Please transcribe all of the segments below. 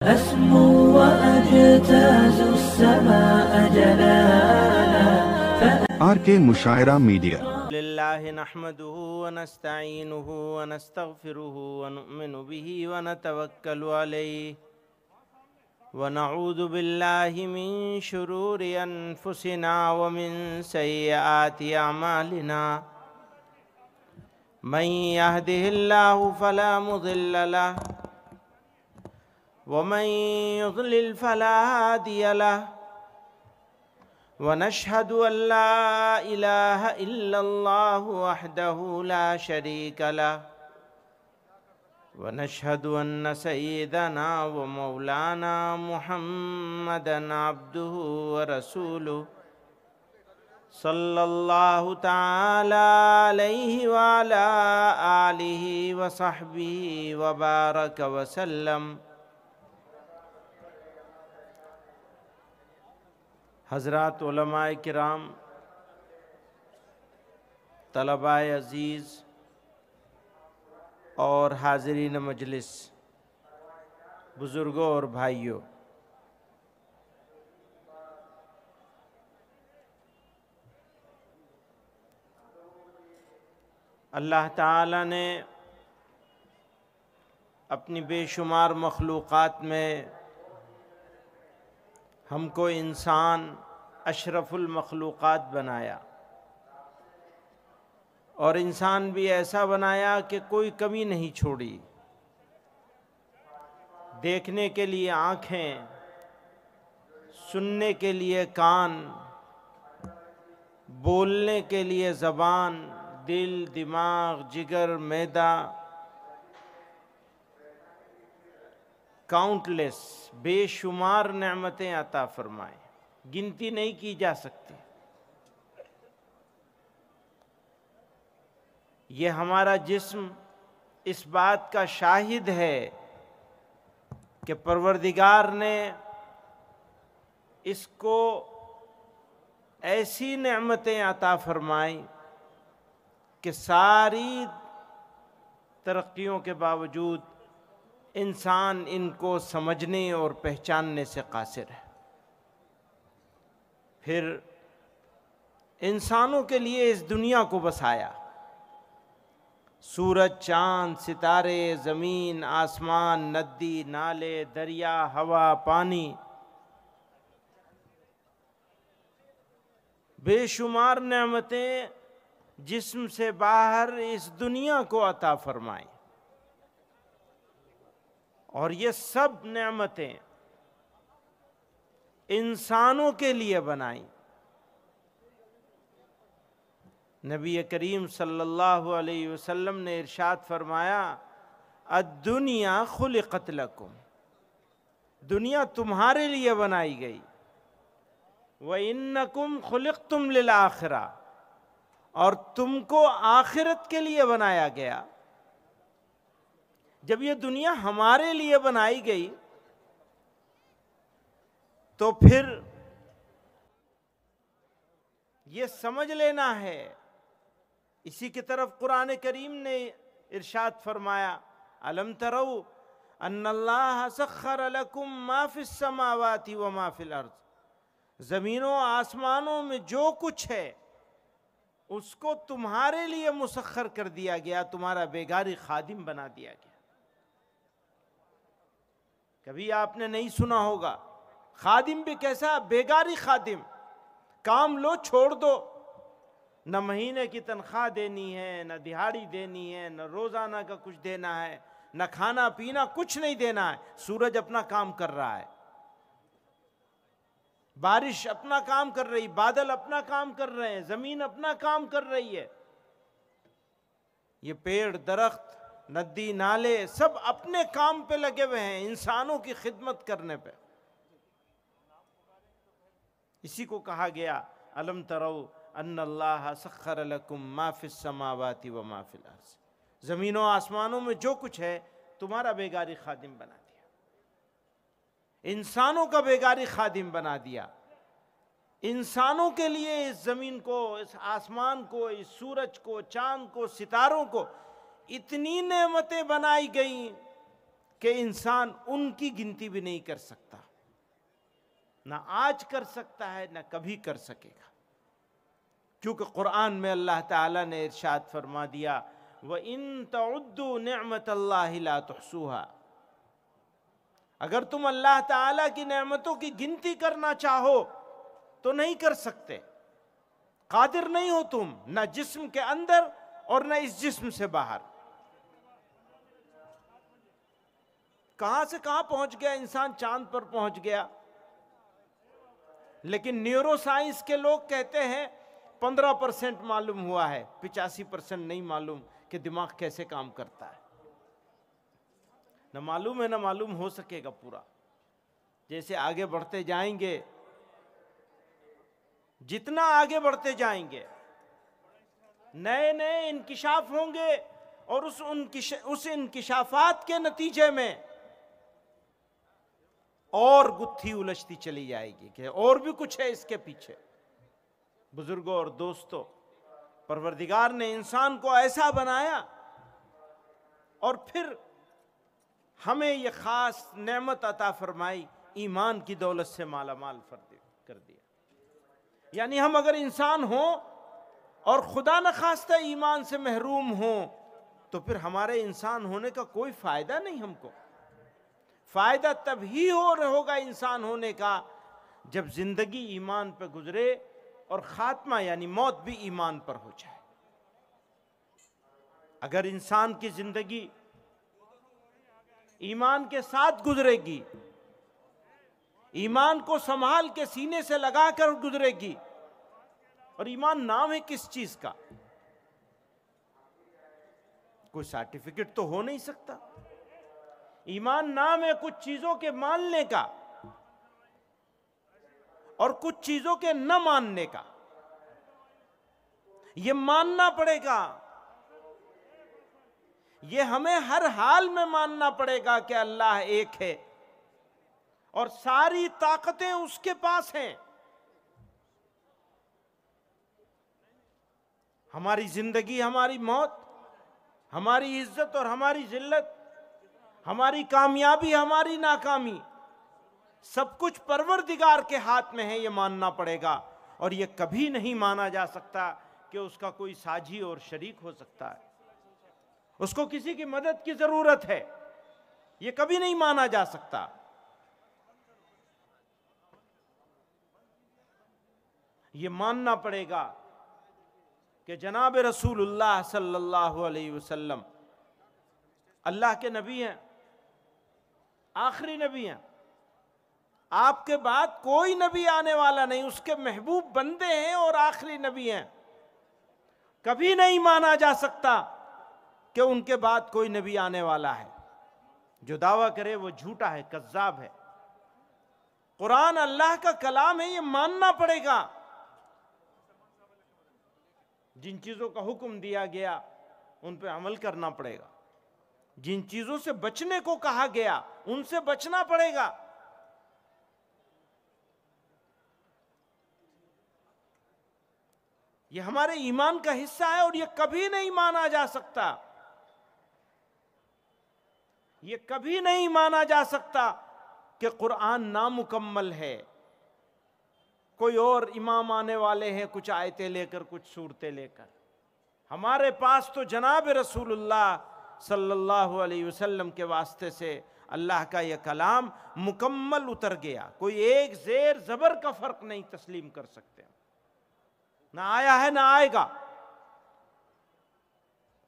أسمو وأجتاز السماء جلالا RK مشاعرہ media لله نحمده ونستعينه ونستغفره ونؤمن به ونتوكل عليه ونعوذ بالله من شرور أنفسنا ومن سيئات أعمالنا من يهده الله فلا مضل له ومن يضلل فلا هادي له ونشهد أن لا إله إلا الله وحده لا شريك له ونشهد أن سيدنا ومولانا محمدا عبده ورسوله صلى الله تعالى عليه وعلى آله وصحبه وبارك وسلم۔ حضرات علماء کرام، طلباء عزیز اور حاضرین مجلس، بزرگوں اور بھائیوں، اللہ تعالیٰ نے اپنی بے شمار مخلوقات میں ہم کو انسان اشرف المخلوقات بنایا، اور انسان بھی ایسا بنایا کہ کوئی کمی نہیں چھوڑی۔ دیکھنے کے لیے آنکھیں، سننے کے لیے کان، بولنے کے لیے زبان، دل، دماغ، جگر، معدہ، کاؤنٹ لیس، بے شمار نعمتیں عطا فرمائیں، گنتی نہیں کی جا سکتی۔ یہ ہمارا جسم اس بات کا شاہد ہے کہ پروردگار نے اس کو ایسی نعمتیں عطا فرمائیں کہ ساری ترقیوں کے باوجود انسان ان کو سمجھنے اور پہچاننے سے قاصر ہے۔ پھر انسانوں کے لیے اس دنیا کو بسایا، سورج، چاند، ستارے، زمین، آسمان، ندی، نالے، دریا، ہوا، پانی، بے شمار نعمتیں جسم سے باہر اس دنیا کو عطا فرمائیں، اور یہ سب نعمتیں انسانوں کے لیے بنائیں۔ نبی کریم صلی اللہ علیہ وسلم نے ارشاد فرمایا، الدنیا خلقت لکم، دنیا تمہارے لیے بنائی گئی، وَإِنَّكُمْ خُلِقْتُمْ لِلْآخِرَةِ، اور تم کو آخرت کے لیے بنایا گیا۔ جب یہ دنیا ہمارے لیے بنائی گئی تو پھر یہ سمجھ لینا ہے، اسی کی طرف قرآن کریم نے ارشاد فرمایا، أَلَمْ تَرَوْا أَنَّ اللَّهَ سَخَّرَ لَكُم مَّا فِي السَّمَاوَاتِ وَمَا فِي الْأَرْضِ، زمینوں آسمانوں میں جو کچھ ہے اس کو تمہارے لیے مسخر کر دیا گیا، تمہارا بیگاری خادم بنا دیا گیا۔ کبھی آپ نے نہیں سنا ہوگا، خادم بھی کیسا؟ بیگاری خادم، کام لو چھوڑ دو، نہ مہینے کی تنخواہ دینی ہے، نہ دہاڑی دینی ہے، نہ روزانہ کا کچھ دینا ہے، نہ کھانا پینا، کچھ نہیں دینا ہے۔ سورج اپنا کام کر رہا ہے، بارش اپنا کام کر رہی، بادل اپنا کام کر رہے ہیں، زمین اپنا کام کر رہی ہے، یہ پیڑ، درخت، ندی، نالے سب اپنے کام پہ لگے ہوئے ہیں، انسانوں کی خدمت کرنے پہ۔ اسی کو کہا گیا، أَلَمْ تَرَوْا أَنَّ اللَّهَ سَخَّرَ لَكُم مَّا فِي السَّمَاوَاتِ وَمَا فِي الْأَرْضِ، زمینوں آسمانوں میں جو کچھ ہے تمہارا بیگاری خادم بنا دیا، انسانوں کا بیگاری خادم بنا دیا۔ انسانوں کے لیے اس زمین کو، اس آسمان کو، اس سورج کو، چاند کو، ستاروں کو اتنی نعمتیں بنائی گئیں کہ انسان ان کی گنتی بھی نہیں کر سکتا، نہ آج کر سکتا ہے نہ کبھی کر سکے گا، کیونکہ قرآن میں اللہ تعالیٰ نے ارشاد فرما دیا وَإِن تَعُدُّوا نِعْمَةَ اللَّهِ لَا تُحْصُوهَا، اگر تم اللہ تعالیٰ کی نعمتوں کی گنتی کرنا چاہو تو نہیں کر سکتے، قادر نہیں ہو تم، نہ جسم کے اندر اور نہ اس جسم سے باہر۔ کہاں سے کہاں پہنچ گیا انسان، چاند پر پہنچ گیا، لیکن نیورو سائنس کے لوگ کہتے ہیں 15% معلوم ہوا ہے، 85% نہیں معلوم کہ دماغ کیسے کام کرتا ہے، نہ معلوم ہے نہ معلوم ہو سکے گا پورا۔ جیسے آگے بڑھتے جائیں گے، جتنا آگے بڑھتے جائیں گے نئے نئے انکشاف ہوں گے، اور اس انکشافات کے نتیجے میں اور گتھی الجھتی چلی جائے گی کہ اور بھی کچھ ہے اس کے پیچھے۔ بزرگوں اور دوستوں، پروردگار نے انسان کو ایسا بنایا اور پھر ہمیں یہ خاص نعمت عطا فرمائی، ایمان کی دولت سے مالا مال کر دیا۔ یعنی ہم اگر انسان ہوں اور خدا نخواستہ ایمان سے محروم ہوں تو پھر ہمارے انسان ہونے کا کوئی فائدہ نہیں۔ ہم کو فائدہ تب ہی ہوگا انسان ہونے کا جب زندگی ایمان پہ گزرے اور خاتمہ یعنی موت بھی ایمان پر ہو جائے۔ اگر انسان کی زندگی ایمان کے ساتھ گزرے گی، ایمان کو سنبھال کے سینے سے لگا کر گزرے گی، اور ایمان نام ہے کس چیز کا؟ کوئی سرٹیفکیٹ تو ہو نہیں سکتا۔ ایمان نام ہے کچھ چیزوں کے ماننے کا اور کچھ چیزوں کے نہ ماننے کا۔ یہ ماننا پڑے گا، یہ ہمیں ہر حال میں ماننا پڑے گا کہ اللہ ایک ہے اور ساری طاقتیں اس کے پاس ہیں۔ ہماری زندگی، ہماری موت، ہماری عزت اور ہماری ذلت، ہماری کامیابی، ہماری ناکامی، سب کچھ پروردگار کے ہاتھ میں ہے، یہ ماننا پڑے گا۔ اور یہ کبھی نہیں مانا جا سکتا کہ اس کا کوئی ساجھی اور شریک ہو سکتا ہے، اس کو کسی کی مدد کی ضرورت ہے، یہ کبھی نہیں مانا جا سکتا۔ یہ ماننا پڑے گا کہ جناب رسول اللہ صلی اللہ علیہ وسلم اللہ کے نبی ہیں، آخری نبی ہیں، آپ کے بعد کوئی نبی آنے والا نہیں، اس کے محبوب بندے ہیں اور آخری نبی ہیں۔ کبھی نہیں مانا جا سکتا کہ ان کے بعد کوئی نبی آنے والا ہے۔ جو دعویٰ کرے وہ جھوٹا ہے، کذاب ہے۔ قرآن اللہ کا کلام ہے، یہ ماننا پڑے گا۔ جن چیزوں کا حکم دیا گیا ان پہ عمل کرنا پڑے گا، جن چیزوں سے بچنے کو کہا گیا ان سے بچنا پڑے گا۔ یہ ہمارے ایمان کا حصہ ہے اور یہ کبھی نہیں مانا جا سکتا، یہ کبھی نہیں مانا جا سکتا کہ قرآن نامکمل ہے، کوئی اور امام آنے والے ہیں کچھ آیتیں لے کر، کچھ سورتیں لے کر۔ ہمارے پاس تو جناب رسول اللہ صلی اللہ علیہ وسلم کے واسطے سے اللہ کا یہ کلام مکمل اتر گیا، کوئی ایک زیر زبر کا فرق نہیں تسلیم کر سکتے، نہ آیا ہے نہ آئے گا۔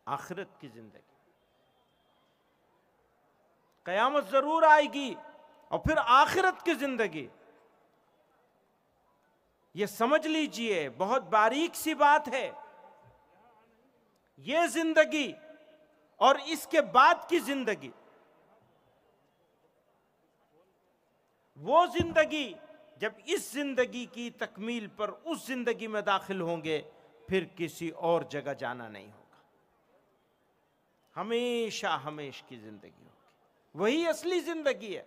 آخرت کی زندگی، قیامت ضرور آئے گی، اور پھر آخرت کی زندگی، یہ سمجھ لیجئے بہت باریک سی بات ہے۔ یہ زندگی اور اس کے بعد کی زندگی، وہ زندگی جب اس زندگی کی تکمیل پر اس زندگی میں داخل ہوں گے، پھر کسی اور جگہ جانا نہیں ہوگا، ہمیشہ ہمیشہ کی زندگی ہوگی، وہی اصلی زندگی ہے،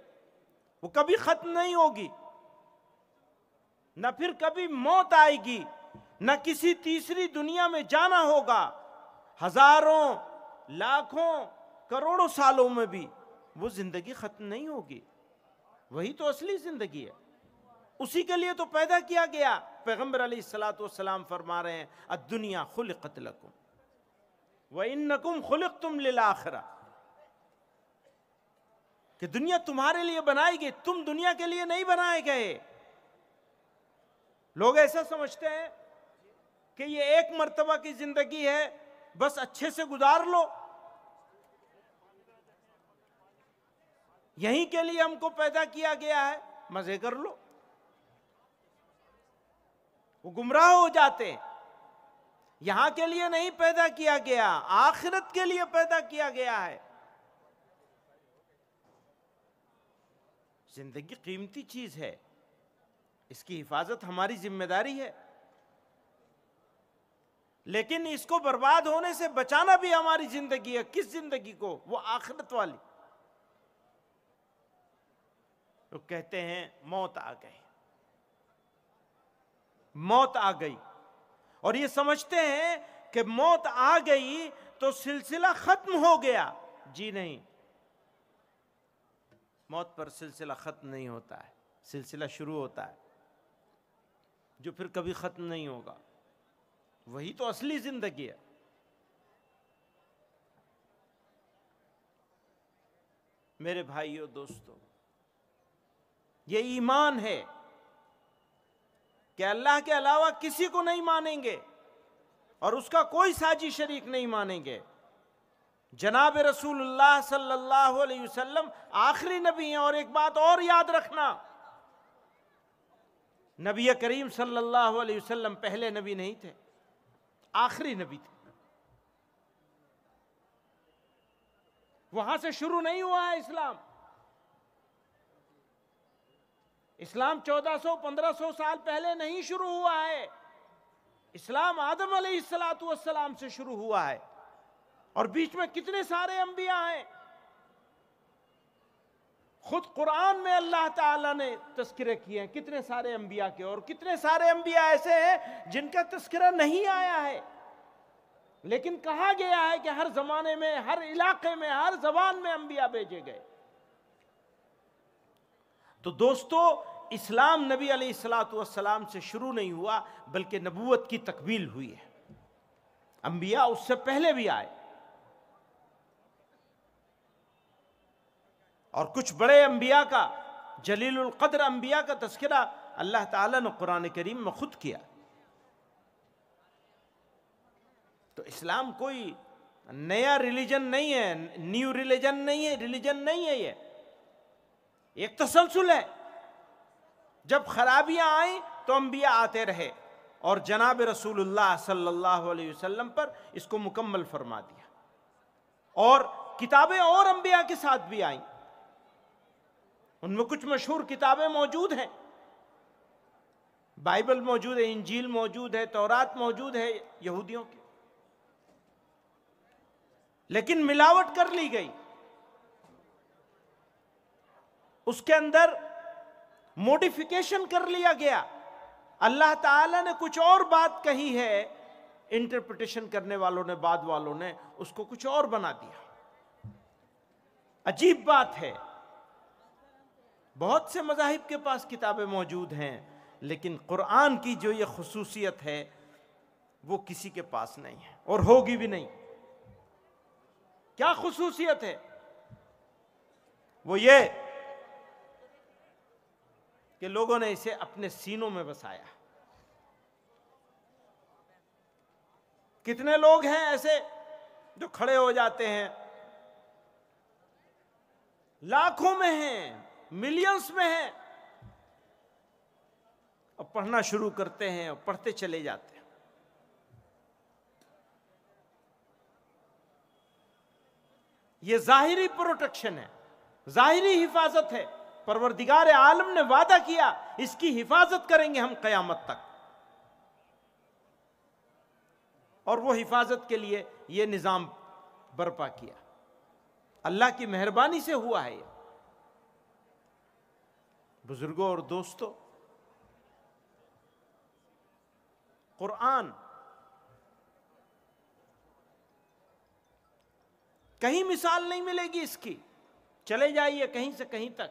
وہ کبھی ختم نہیں ہوگی، نہ پھر کبھی موت آئے گی، نہ کسی تیسری دنیا میں جانا ہوگا۔ ہزاروں، لاکھوں، کروڑوں سالوں میں بھی وہ زندگی ختم نہیں ہوگی. وہی تو اصلی زندگی ہے, اسی کے لیے تو پیدا کیا گیا. پیغمبر علیہ الصلوۃ والسلام فرما رہے ہیں الدنیا خلقت لکم وانکم خلقتم للآخرہ, کہ دنیا تمہارے لیے بنائی گئی, تم دنیا کے لیے نہیں بنائے گئے. لوگ ایسا سمجھتے ہیں کہ یہ ایک مرتبہ کی زندگی ہے, بس اچھے سے گزار لو, یہیں کے لیے ہم کو پیدا کیا گیا ہے, مزے کر لو. وہ گمراہ ہو جاتے ہیں. یہاں کے لیے نہیں پیدا کیا گیا, آخرت کے لیے پیدا کیا گیا ہے. زندگی قیمتی چیز ہے, اس کی حفاظت ہماری ذمہ داری ہے, لیکن اس کو برباد ہونے سے بچانا بھی ہماری زندگی ہے. کس زندگی کو؟ وہ آخرت والی. تو کہتے ہیں موت آ گئی, موت آ گئی, اور یہ سمجھتے ہیں کہ موت آ گئی تو سلسلہ ختم ہو گیا. جی نہیں, موت پر سلسلہ ختم نہیں ہوتا ہے, سلسلہ شروع ہوتا ہے جو پھر کبھی ختم نہیں ہوگا. وہی تو اصلی زندگی ہے. میرے بھائیو دوستو, یہ ایمان ہے کہ اللہ کے علاوہ کسی کو نہیں مانیں گے اور اس کا کوئی ساجی شریک نہیں مانیں گے. جناب رسول اللہ صلی اللہ علیہ وسلم آخری نبی ہیں. اور ایک بات اور یاد رکھنا, نبی کریم صلی اللہ علیہ وسلم پہلے نبی نہیں تھے, آخری نبی تھے. وہاں سے شروع نہیں ہوا ہے اسلام. اسلام 1400-1500 سال پہلے نہیں شروع ہوا ہے. اسلام آدم علیہ السلام سے شروع ہوا ہے, اور بیچ میں کتنے سارے انبیاء ہیں. خود قرآن میں اللہ تعالیٰ نے تذکرے کیے ہیں کتنے سارے انبیاء کے, اور کتنے سارے انبیاء ایسے ہیں جن کا تذکرہ نہیں آیا ہے, لیکن کہا گیا ہے کہ ہر زمانے میں, ہر علاقے میں, ہر زبان میں انبیاء بھیجے گئے. تو دوستو, اسلام نبی علیہ السلام سے شروع نہیں ہوا, بلکہ نبوت کی تکمیل ہوئی ہے. انبیاء اس سے پہلے بھی آئے, اور کچھ بڑے انبیاء کا, جلیل القدر انبیاء کا تذکرہ اللہ تعالیٰ نے قرآن کریم میں خود کیا. تو اسلام کوئی نیا ریلیجن نہیں ہے, نیو ریلیجن نہیں ہے, ریلیجن نہیں ہے, یہ ایک تسلسل ہے. جب خرابیاں آئیں تو انبیاء آتے رہے, اور جناب رسول اللہ صلی اللہ علیہ وسلم پر اس کو مکمل فرما دیا. اور کتابیں اور انبیاء کے ساتھ بھی آئیں, ان میں کچھ مشہور کتابیں موجود ہیں. بائبل موجود ہے, انجیل موجود ہے, تورات موجود ہے یہودیوں کی, لیکن ملاوٹ کر لی گئی. اس کے اندر موڈیفیکیشن کر لیا گیا. اللہ تعالیٰ نے کچھ اور بات کہی ہے, انٹرپریٹیشن کرنے والوں نے, بعد والوں نے اس کو کچھ اور بنا دیا. عجیب بات ہے. بہت سے مذاہب کے پاس کتابیں موجود ہیں, لیکن قرآن کی جو یہ خصوصیت ہے وہ کسی کے پاس نہیں ہے, اور ہوگی بھی نہیں. کیا خصوصیت ہے؟ وہ یہ کہ لوگوں نے اسے اپنے سینوں میں بسایا. کتنے لوگ ہیں ایسے جو کھڑے ہو جاتے ہیں, لاکھوں میں ہیں, ملینز میں ہیں, اور پڑھنا شروع کرتے ہیں اور پڑھتے چلے جاتے ہیں. یہ ظاہری پروٹیکشن ہے, ظاہری حفاظت ہے. پروردگار عالم نے وعدہ کیا اس کی حفاظت کریں گے ہم قیامت تک, اور وہ حفاظت کے لیے یہ نظام برپا کیا. اللہ کی مہربانی سے ہوا ہے. بزرگوں اور دوستوں, قرآن کہیں مثال نہیں ملے گی اس کی. چلے جائیے کہیں سے کہیں تک،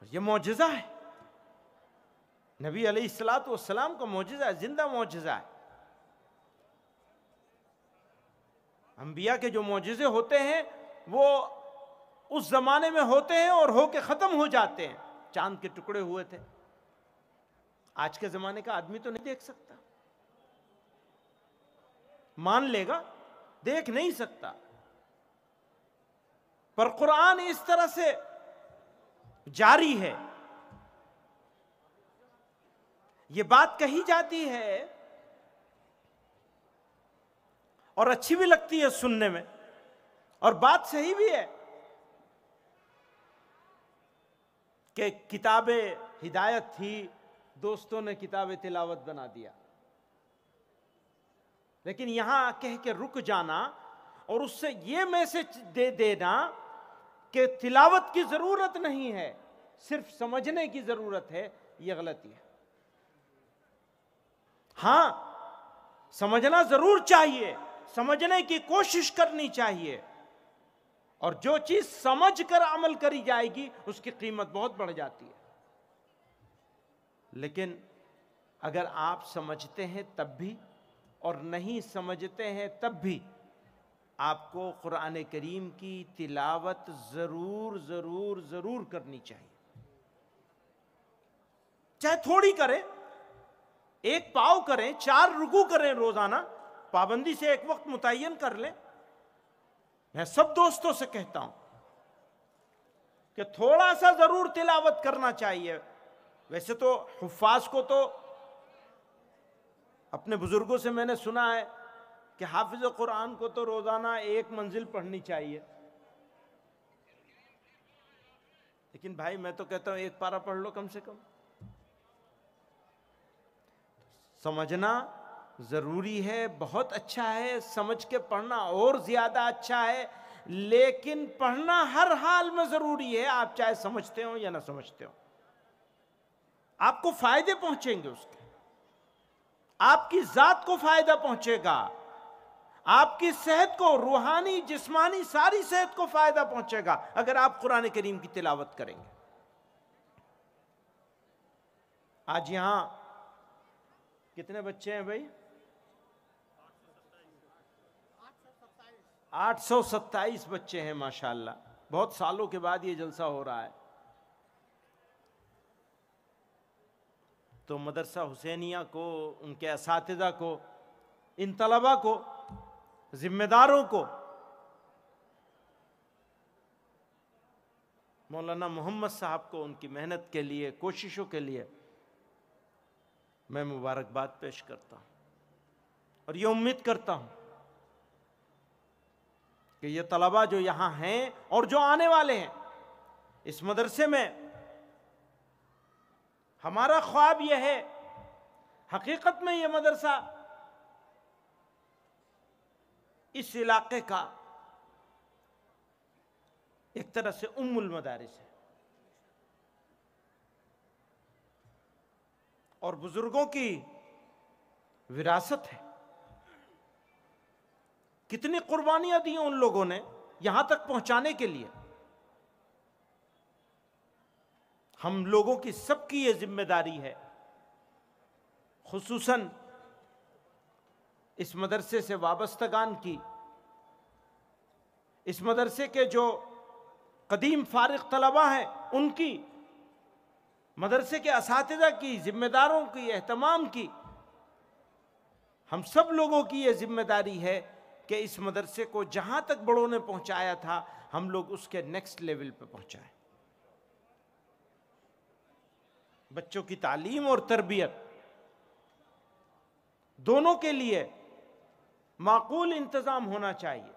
یہ معجزہ ہے، نبی علیہ الصلوۃ والسلام کا معجزہ ہے، زندہ معجزہ ہے۔ انبیاء کے جو معجزے ہوتے ہیں وہ اس زمانے میں ہوتے ہیں اور ہو کے ختم ہو جاتے ہیں۔ چاند کے ٹکڑے ہوئے تھے، آج کے زمانے کا آدمی تو نہیں دیکھ سکتا، مان لے گا، دیکھ نہیں سکتا، پر قرآن اس طرح سے جاری ہے۔ یہ بات کہی جاتی ہے اور اچھی بھی لگتی ہے سننے میں، اور بات صحیح بھی ہے کہ کتاب ہدایت تھی، دوستوں نے کتاب تلاوت بنا دیا، لیکن یہاں کہہ کے رک جانا اور اس سے یہ میسج دے دینا کہ تلاوت کی ضرورت نہیں ہے، صرف سمجھنے کی ضرورت ہے، یہ غلطی ہے۔ ہاں، سمجھنا ضرور چاہیے، سمجھنے کی کوشش کرنی چاہیے، اور جو چیز سمجھ کر عمل کری جائے گی اس کی قیمت بہت بڑھ جاتی ہے۔ لیکن اگر آپ سمجھتے ہیں تب بھی اور نہیں سمجھتے ہیں تب بھی آپ کو قرآن کریم کی تلاوت ضرور ضرور ضرور کرنی چاہیے، چاہے تھوڑی کریں، ایک پاؤ کریں، 4 رکوع کریں روزانہ، پابندی سے ایک وقت متعین کر لیں۔ میں سب دوستوں سے کہتا ہوں کہ تھوڑا سا ضرور تلاوت کرنا چاہیے۔ ویسے تو حفاظ کو تو اپنے بزرگوں سے میں نے سنا ہے کہ حافظ قرآن کو تو روزانہ 1 منزل پڑھنی چاہیے، لیکن بھائی میں تو کہتا ہوں 1 پارہ پڑھ لو کم سے کم۔ سمجھنا ضروری ہے، بہت اچھا ہے، سمجھ کے پڑھنا اور زیادہ اچھا ہے، لیکن پڑھنا ہر حال میں ضروری ہے، آپ چاہے سمجھتے ہو یا نہ سمجھتے ہو۔ آپ کو فائدے پہنچیں گے اس کے، آپ کی ذات کو فائدہ پہنچے گا، آپ کی صحت کو، روحانی جسمانی ساری صحت کو فائدہ پہنچے گا اگر آپ قرآن کریم کی تلاوت کریں گے۔ آج یہاں کتنے بچے ہیں بھائی؟ 827 بچے ہیں ماشاءاللہ، بہت سالوں کے بعد یہ جلسہ ہو رہا ہے۔ تو مدرسہ حسینیہ کو، ان کے اساتذہ کو، ان طلبہ کو، ذمہ داروں کو، مولانا محمد صاحب کو ان کی محنت کے لیے، کوششوں کے لیے میں مبارکباد پیش کرتا ہوں، اور یہ امید کرتا ہوں کہ یہ طلبہ جو یہاں ہیں اور جو آنے والے ہیں اس مدرسے میں، ہمارا خواب یہ ہے، حقیقت میں یہ مدرسہ اس علاقے کا ایک طرح سے المدارس ہے، اور بزرگوں کی وراثت ہے۔ کتنی قربانیاں دی ان لوگوں نے یہاں تک پہنچانے کے لیے۔ ہم لوگوں کی سب کی یہ ذمہ داری ہے، خصوصاً اس مدرسے سے وابستگان کی، اس مدرسے کے جو قدیم فارغ طلبہ ہیں ان کی، مدرسے کے اساتذہ کی، ذمہ داروں کی، اہتمام کی، ہم سب لوگوں کی یہ ذمہ داری ہے کہ اس مدرسے کو جہاں تک بڑوں نے پہنچایا تھا ہم لوگ اس کے نیکسٹ لیول پہ پہنچائیں۔ بچوں کی تعلیم اور تربیت دونوں کے لیے معقول انتظام ہونا چاہیے۔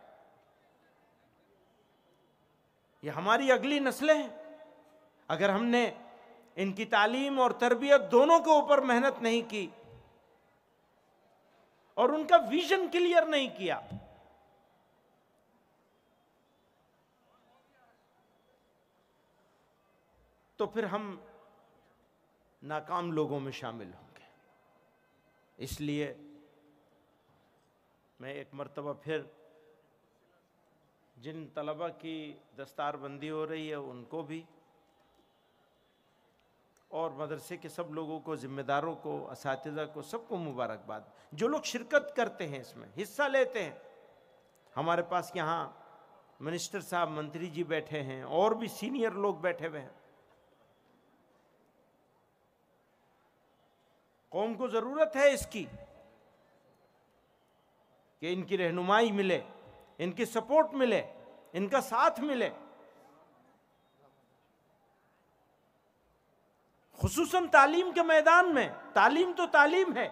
یہ ہماری اگلی نسلیں ہیں، اگر ہم نے ان کی تعلیم اور تربیت دونوں کے اوپر محنت نہیں کی اور ان کا ویژن کلیئر نہیں کیا، تو پھر ہم ناکام لوگوں میں شامل ہوں گے۔ اس لیے میں ایک مرتبہ پھر جن طلبہ کی دستار بندی ہو رہی ہے ان کو بھی، اور مدرسے کے سب لوگوں کو، ذمہ داروں کو، اساتذہ کو، سب کو مبارکباد۔ جو لوگ شرکت کرتے ہیں، اس میں حصہ لیتے ہیں، ہمارے پاس یہاں منسٹر صاحب، منتری جی بیٹھے ہیں، اور بھی سینئر لوگ بیٹھے ہوئے ہیں۔ قوم کو ضرورت ہے اس کی کہ ان کی رہنمائی ملے، ان کی سپورٹ ملے، ان کا ساتھ ملے، خصوصاً تعلیم کے میدان میں۔ تعلیم تو تعلیم ہے،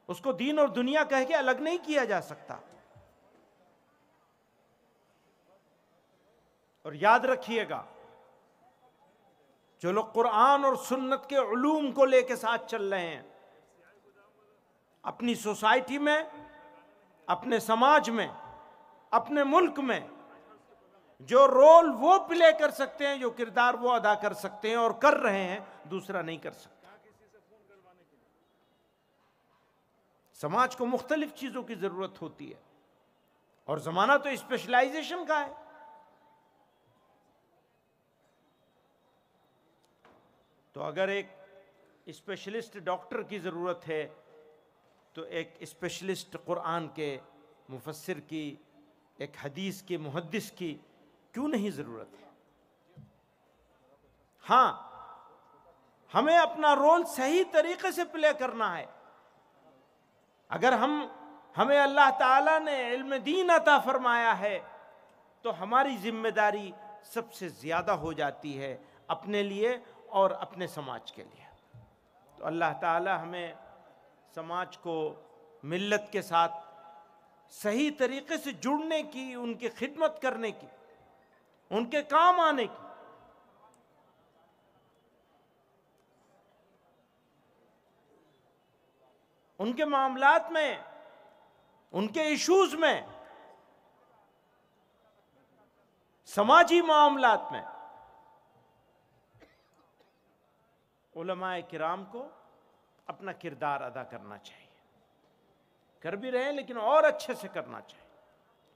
اس کو دین اور دنیا کہہ کے الگ نہیں کیا جا سکتا۔ اور یاد رکھیے گا، جو لوگ قرآن اور سنت کے علوم کو لے کے ساتھ چل رہے ہیں، اپنی سوسائٹی میں، اپنے سماج میں، اپنے ملک میں جو رول وہ پلے کر سکتے ہیں، جو کردار وہ ادا کر سکتے ہیں اور کر رہے ہیں، دوسرا نہیں کر سکتا۔ سماج کو مختلف چیزوں کی ضرورت ہوتی ہے، اور زمانہ تو اسپیشلائزیشن کا ہے۔ تو اگر ایک اسپیشلسٹ ڈاکٹر کی ضرورت ہے تو ایک اسپیشلسٹ قرآن کے مفسر کی، ایک حدیث کے محدث کی کیوں نہیں ضرورت ہے؟ ہاں، ہمیں اپنا رول صحیح طریقے سے پلے کرنا ہے۔ اگر ہمیں اللہ تعالیٰ نے علم دین عطا فرمایا ہے تو ہماری ذمہ داری سب سے زیادہ ہو جاتی ہے اپنے لیے اور اپنے سماج کے لیے۔ تو اللہ تعالیٰ ہمیں سماج کو ملت کے ساتھ صحیح طریقے سے جڑنے کی، ان کی خدمت کرنے کی، ان کے کام آنے کی، ان کے معاملات میں، ان کے ایشوز میں، سماجی معاملات میں علماء کرام کو اپنا کردار ادا کرنا چاہیے۔ کر بھی رہے ہیں لیکن اور اچھے سے کرنا چاہیے،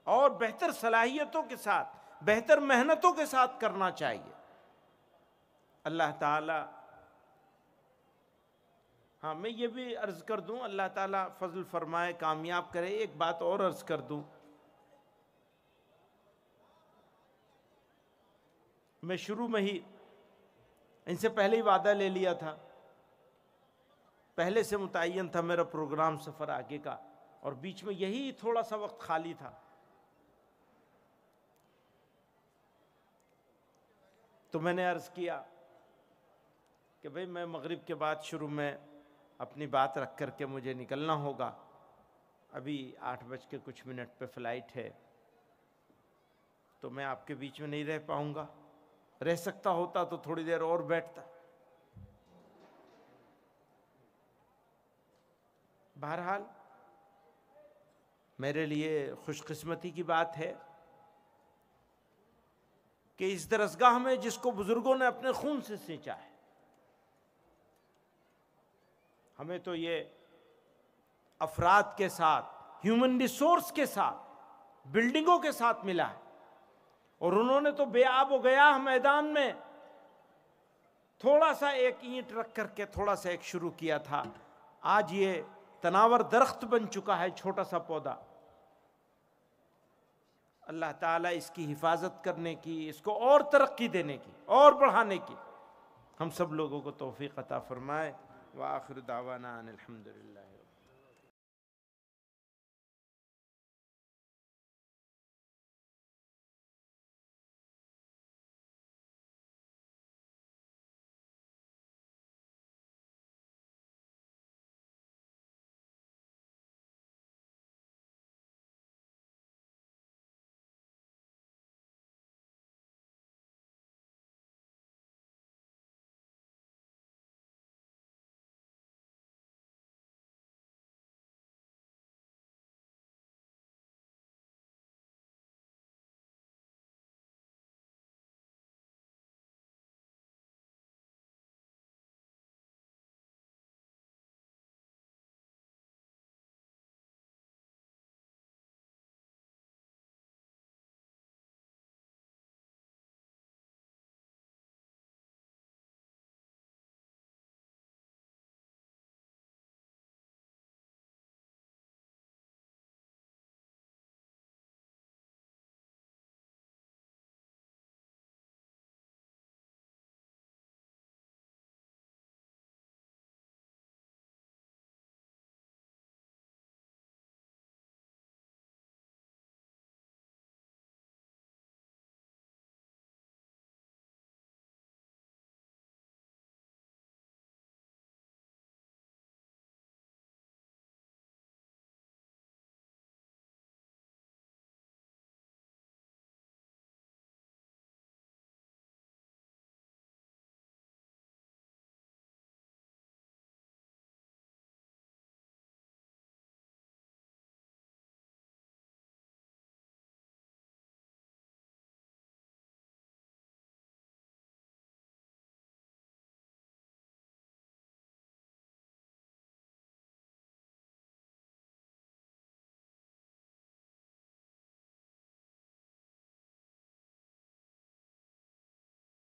اور بہتر صلاحیتوں کے ساتھ، بہتر محنتوں کے ساتھ کرنا چاہیے۔ اللہ تعالی، ہاں میں یہ بھی عرض کر دوں، اللہ تعالیٰ فضل فرمائے، کامیاب کرے۔ ایک بات اور عرض کر دوں، میں شروع میں ہی ان سے پہلے ہی وعدہ لے لیا تھا، پہلے سے متعین تھا میرا پروگرام سفر آگے کا، اور بیچ میں یہی تھوڑا سا وقت خالی تھا، تو میں نے عرض کیا کہ بھئی میں مغرب کے بعد شروع میں اپنی بات رکھ کر کے مجھے نکلنا ہوگا، ابھی 8:00 پہ فلائٹ ہے، تو میں آپ کے بیچ میں نہیں رہ پاؤں گا۔ رہ سکتا ہوتا تو تھوڑی دیر اور بیٹھتا۔ بہرحال میرے لیے خوش قسمتی کی بات ہے کہ اس درسگاہ میں جس کو بزرگوں نے اپنے خون سے سینچا ہے، ہمیں تو یہ افراد کے ساتھ، ہیومن ریسورس کے ساتھ، بلڈنگوں کے ساتھ ملا ہے، اور انہوں نے تو بے آب و گیاہ میدان میں تھوڑا سا ایک اینٹ رکھ کر کے تھوڑا سا ایک شروع کیا تھا، آج یہ تناور درخت بن چکا ہے، چھوٹا سا پودا۔ اللہ تعالیٰ اس کی حفاظت کرنے کی، اس کو اور ترقی دینے کی، اور بڑھانے کی ہم سب لوگوں کو توفیق عطا فرمائے۔ وآخر دعوانا ان الحمدللہ۔